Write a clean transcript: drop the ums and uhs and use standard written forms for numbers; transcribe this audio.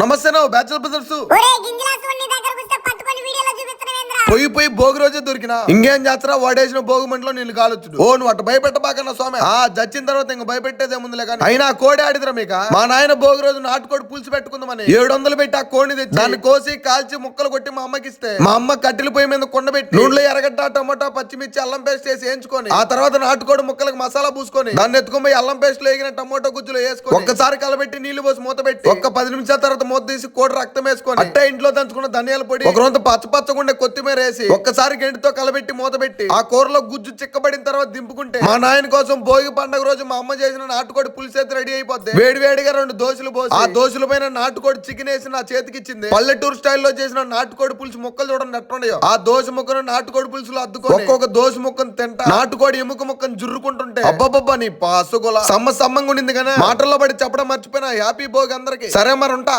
నమస్తే bachelor brothers. పోయి భోగి రోజే దొరికినా ఇంకేం చేస్తారా వాడేసిన భోగి మంటలో నేను కాలొచ్చుడు. ఓ నువ్వు అట్ట భయపెట్టబాకన్నా స్వామి. చచ్చిన తర్వాత ఇంక భయపెట్టేదే ముందులే కానీ అయినా కోడి ఆడిదరా మీక. మా నాయన భోగి రోజు నాటుకోడి పులుసు పెట్టుకుందామని 700 పెట్టి ఆ కోడిని తెచ్చి దాన్ని కోసి కాల్చి ముక్కలు కొట్టి మా అమ్మకి ఇస్తే మా అమ్మ కట్టెల పొయ్యి మీద కొండబెట్టి నూనెలో ఎర్రగడ్డ టమోటా పచ్చిమిర్చి అల్లం పేస్ట్ వేసి వేయించుకొని ఆ తర్వాత నాటుకోడి ముక్కలకు మసాలా పూసుకొని దాన్ని ఎత్తుకొని అల్లం పేస్ట్ లో వేగిన టమోటా గుజ్జులో వేసుకొని ఒక్కసారి కలబెట్టి నీళ్లు పోసి మూత పెట్టి ఒక్క 10 నిమిషాల తర్వాత మూత తీసి కోడి రక్తం వేసుకొని అట్టే ఇంట్లో దంచుకున్న ధనియాల పొడి ఒక రొంత పచ్చపచ్చగుండే కొత్తిమీర వేసి ఒక్కసారి గంటితో కలబెట్టి మూత పెట్టి ఆ కూరలో గుజ్జు చిక్కబడిన తర్వాత దింపుకుంటే మా నాయన కోసం భోగి పండుగ రోజు మా అమ్మ చేసిన నాటుకోడి పులుసు అయితే రెడీ అయిపోద్ది. వేడి వేడిగా 2 దోశలు పోసి ఆ దోశల పైన నాటుకోడి చికెన్ వేసి నా చేతికి ఇచ్చింది. పల్లెటూరు స్టైల్లో చేసిన నాటుకోడి పులుసు ముక్కలు చూడండి ఎట్లున్నాయో. ఆ దోశ ముక్కను నాటుకోడి పులుసులో అద్దుకొని ఒక్కొక్క దోశ ముక్కను తింటా నాటుకోడి ఎముక ముక్కను జుర్రుకుంటుంటే అబ్బబ్బబ్బా నీ పాసుగోల సమ్మంగా ఉండింది కానీ మాటల్లో పడి చెప్పడం మర్చిపోయినా. హ్యాపీ భోగి అందరికి. సరే మరి ఉంటా.